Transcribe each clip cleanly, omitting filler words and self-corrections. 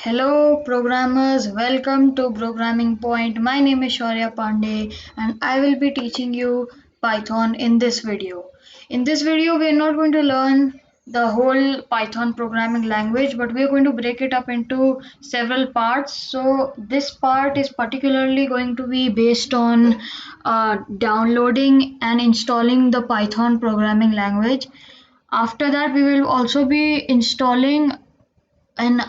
Hello, programmers. Welcome to Programming Point. My name is Shaurya Pandey, and I will be teaching you Python in this video. In this video, we are not going to learn the whole Python programming language, but we are going to break it up into several parts. So, this part is particularly going to be based on downloading and installing the Python programming language. After that, we will also be installing an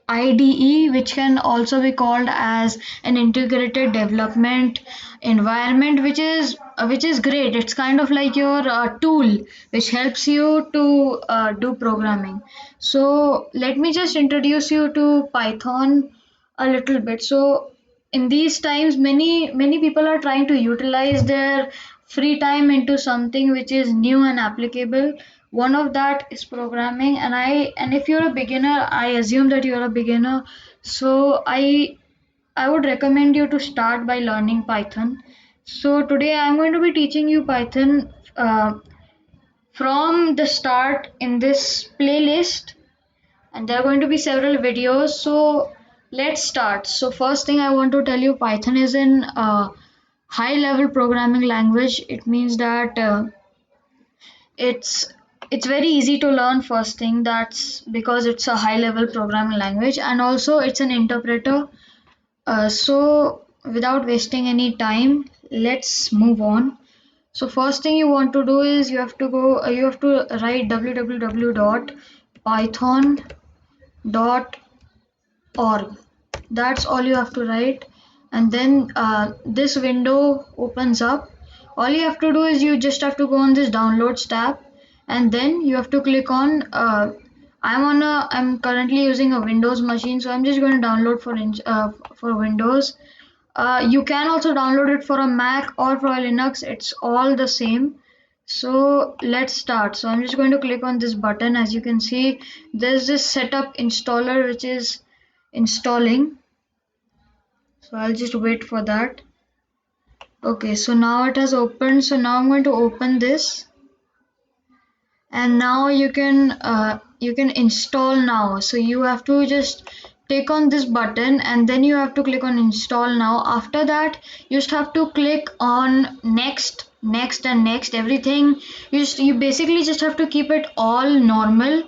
IDE, which can also be called as an integrated development environment, which is great. It's kind of like your tool which helps you to do programming. So let me just introduce you to Python a little bit. So in these times, many people are trying to utilize their free time into something which is new and applicable. One of that is programming, and if you're a beginner, I assume that you're a beginner, so I would recommend you to start by learning Python. So today I'm going to be teaching you Python from the start in this playlist, and there are going to be several videos. So let's start. So first thing I want to tell you, Python is an high level programming language. It means that it's it's very easy to learn. First thing, that's because it's a high level programming language, and also it's an interpreter. So without wasting any time, let's move on. So first thing you want to do is you have to write www.python.org. That's all you have to write, and then this window opens up. All you have to do is you just have to go on this downloads tab, and then you have to click on I'm currently using a Windows machine, so I'm just going to download for Windows. You can also download it for a Mac or for a Linux. It's all the same. So let's start. So I'm just going to click on this button. As you can see, there's this setup installer which is installing. So I'll just wait for that. Okay, so now it has opened. So now I'm going to open this, and now you can install now. So you have to just click on this button, and then you have to click on install now. After that, you just have to click on next, next, and next. Everything you basically just have to keep it all normal,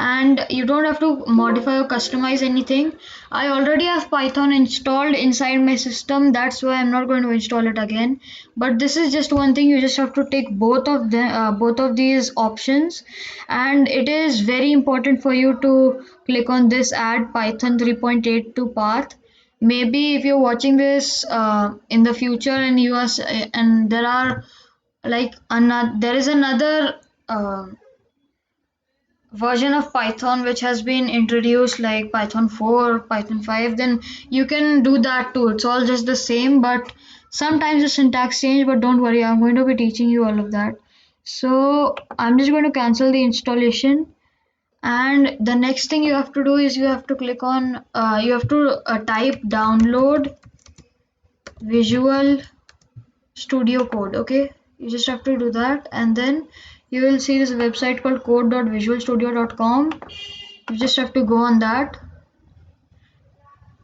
and you don't have to modify or customize anything. I already have Python installed inside my system, that's why I'm not going to install it again. But this is just one thing, you just have to take both of these options, and it is very important for you to click on this add Python 3.82 path. Maybe if you're watching this in the future and and there are there is another version of Python which has been introduced, like Python 4, Python 5, then you can do that too. It's all just the same, but sometimes the syntax change, but don't worry, I'm going to be teaching you all of that. So I'm just going to cancel the installation, and the next thing you have to do is you have to click on you have to type download Visual Studio Code. Okay, you just have to do that, and then you will see this website called code.visualstudio.com. You just have to go on that.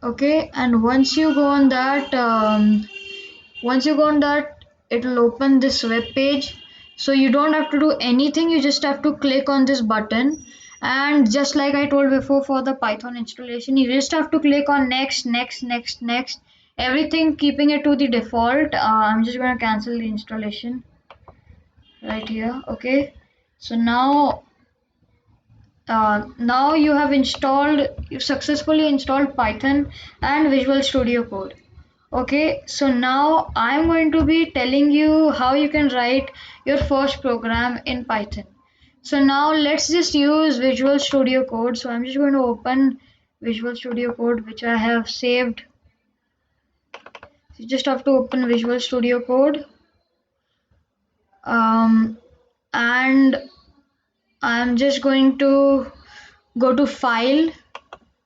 Okay, and once you go on that, it will open this web page. So you don't have to do anything, you just have to click on this button, and just like I told before, for the Python installation, you just have to click on next, next, next, next, everything keeping it to the default. I'm just going to cancel the installation right here. Okay, so now you've successfully installed Python and Visual Studio Code. Okay, so now I'm going to be telling you how you can write your first program in Python. So now let's just use Visual Studio Code. So I'm just going to open Visual Studio Code, which I have saved. You just have to open Visual Studio Code, um, and I'm just going to go to File,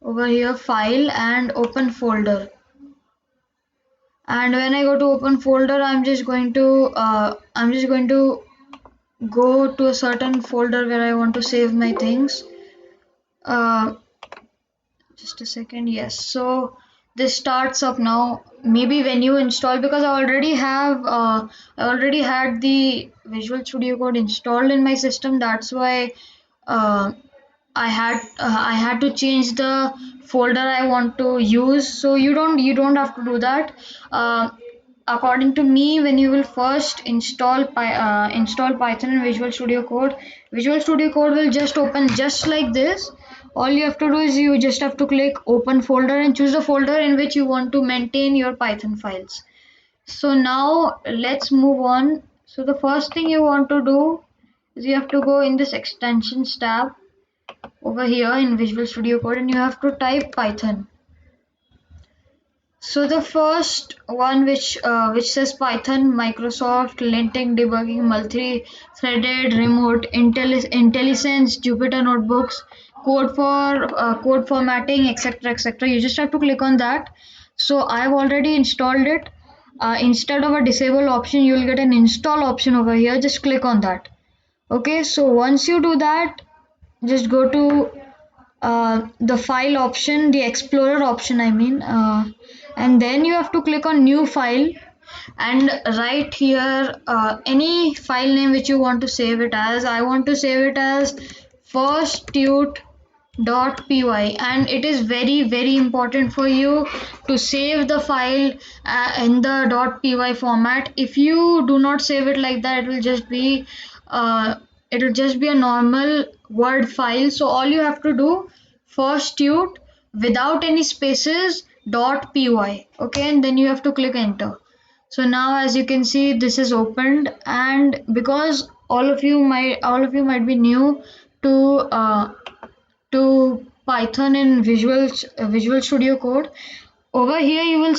over here, File, and Open Folder. And when I go to Open Folder, I'm just going to go to a certain folder where I want to save my things. Uh, just a second. Yes, so this starts up now. Maybe when you install, because I already had the Visual Studio Code installed in my system. That's why uh, I had to change the folder I want to use. So you don't have to do that. Uh, According to me, when you will first install Python and Visual Studio Code, Visual Studio Code will just open just like this. All you have to do is you just have to click open folder and choose the folder in which you want to maintain your Python files. So now let's move on. So the first thing you want to do is you have to go in this extensions tab over here in Visual Studio Code, and you have to type Python. So the first one which says Python, Microsoft, linting, debugging, multi-threaded, remote, IntelliSense, Jupyter notebooks, code formatting, etc., etc. You just have to click on that. So I've already installed it. Instead of a disable option, you will get an install option over here. Just click on that. Okay. So once you do that, just go to the file option, the explorer option, I mean, and then you have to click on new file and write here any file name which you want to save it as. I want to save it as firsttut.py, and it is very very important for you to save the file in the .py format. If you do not save it like that, uh, it will just be a normal word file. So all you have to do, firsttut without any spaces .py, okay, and then you have to click enter. So now as you can see, this is opened, and because all of you might be new to uh, to Python and Visual Studio Code. Over here, you will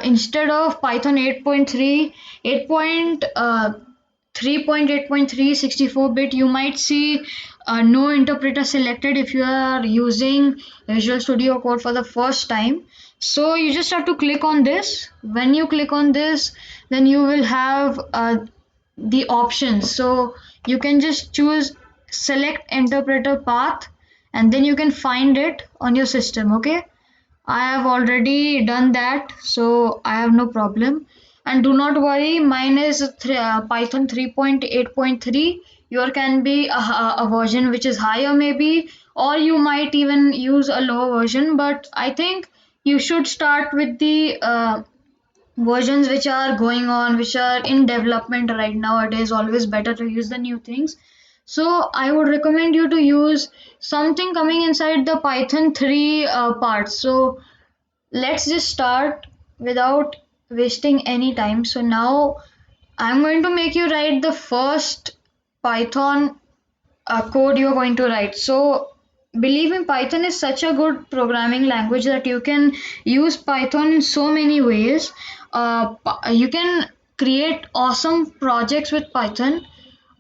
instead of Python 8.3, 3.8.3 64-bit, you might see no interpreter selected if you are using Visual Studio Code for the first time. So you just have to click on this. When you click on this, then you will have the options. So you can just choose select interpreter path, and then you can find it on your system. Okay, I have already done that, so I have no problem. And do not worry, mine is Python 3.8.3. Your can be a version which is higher, maybe, or you might even use a lower version. But I think you should start with the versions which are going on, which are in development right now. It is always better to use the new things. So I would recommend you to use something coming inside the Python 3 parts. So let's just start without wasting any time. So now I'm going to make you write the first Python code you're going to write. So believe me, Python is such a good programming language that you can use Python in so many ways. You can create awesome projects with Python.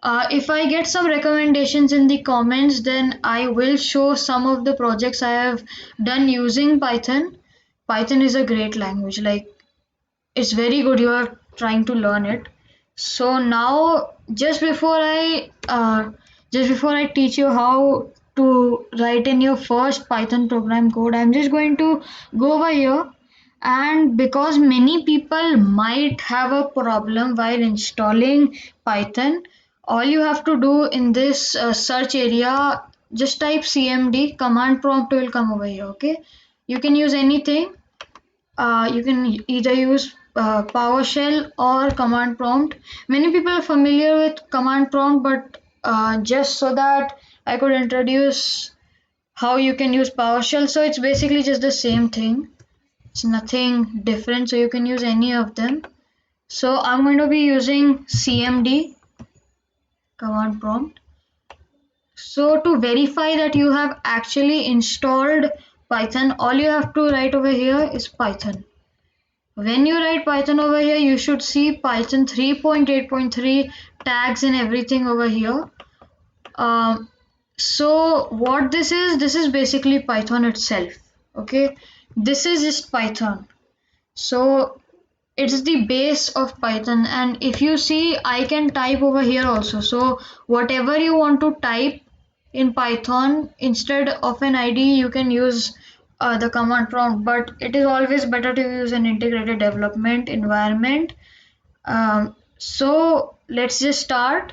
If I get some recommendations in the comments, then I will show some of the projects I have done using Python. Python is a great language. Like, it's very good you are trying to learn it. So now, just before I teach you how to write in your first Python program code, I'm just going to go over here. And because many people might have a problem while installing Python, all you have to do in this search area, just type cmd, command prompt will come over here. Okay, you can use anything. You can either use PowerShell or command prompt. Many people are familiar with command prompt, but just so that I could introduce how you can use PowerShell. So it's basically just the same thing. It's nothing different. So you can use any of them. So I'm going to be using CMD, command prompt. So to verify that you have actually installed Python, all you have to write over here is Python. When you write Python over here, you should see Python 3.8.3 tags and everything over here. Um, so what this is basically Python itself. Okay, this is just Python. So it's the base of Python, and if you see, I can type over here also. So whatever you want to type in Python, instead of an ID, you can use the command prompt, but it is always better to use an integrated development environment. So let's just start.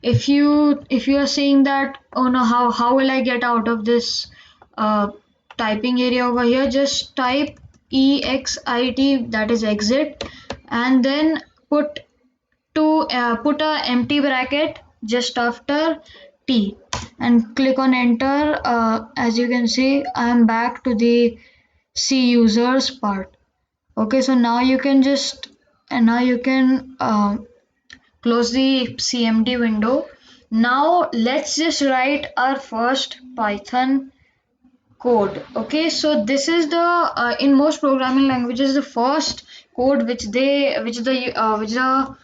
If you are saying that, oh no, how will I get out of this uh, typing area over here, just type exit, that is exit, and then put put a empty bracket just after T and click on enter. As you can see, I am back to the C users part. Okay, so now you can just and now you can close the CMD window. Now let's just write our first Python code. Okay, so this is the in most programming languages, the first code which the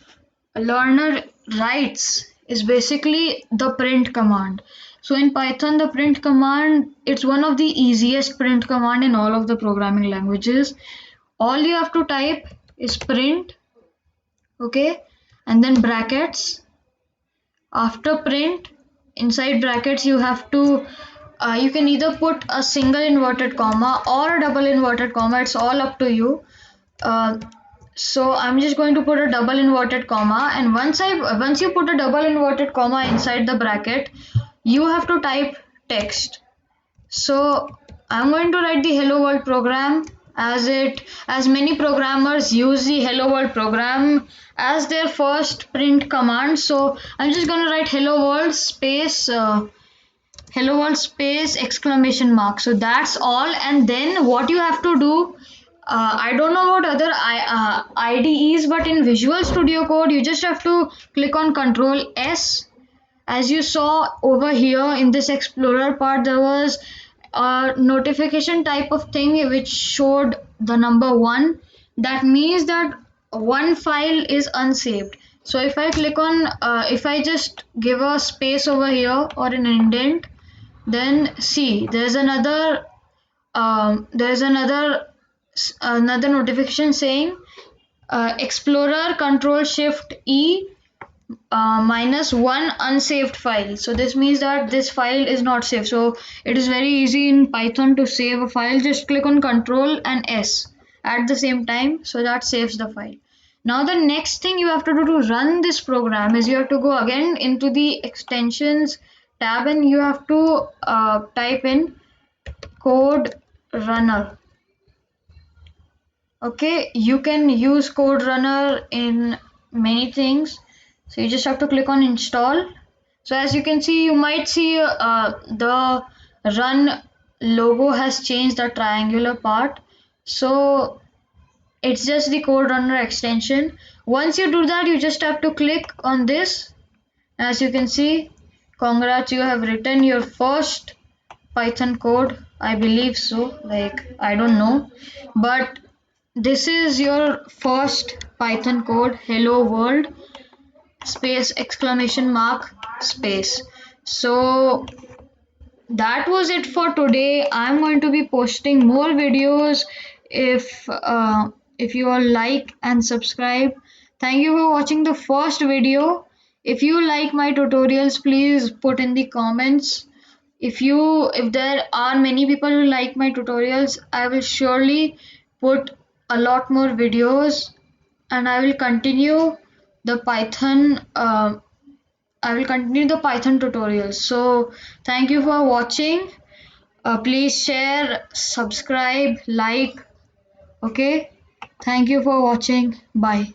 learner writes is basically the print command. So in Python, the print command, it's one of the easiest print command in all of the programming languages. All you have to type is print, okay, and then brackets. After print, inside brackets you have to you can either put a single inverted comma or a double inverted comma, it's all up to you. So I'm just going to put a double inverted comma, and once you put a double inverted comma inside the bracket, you have to type text. So I'm going to write the hello world program, as many programmers use the hello world program as their first print command. So I'm just going to write hello world space exclamation mark. So that's all. And then what you have to do, I don't know what other IDEs, but in Visual Studio Code you just have to click on Control S. As you saw over here in this explorer part, there was a notification type of thing which showed the number 1. That means that one file is unsaved. So if I click on if I just give a space over here or an indent, then see there's another notification saying explorer control shift E minus one unsaved file. So this means that this file is not saved. So it is very easy in Python to save a file. Just click on Control and S at the same time, so that saves the file. Now the next thing you have to do to run this program is you have to go again into the extensions tab, and you have to type in code runner. Okay, you can use code runner in many things. So you just have to click on install. So as you can see, you might see the run logo has changed, the triangular part. So it's just the code runner extension. Once you do that, you just have to click on this. As you can see, congrats, you have written your first Python code. I believe so, like I don't know, but this is your first Python code, hello world space exclamation mark space. So that was it for today. I'm going to be posting more videos. If you all like and subscribe, thank you for watching the first video. If you like my tutorials, please put in the comments. If there are many people who like my tutorials, I will surely put a lot more videos, and the python I will continue the Python tutorials. So thank you for watching. Please share, subscribe, like. Okay, thank you for watching. Bye.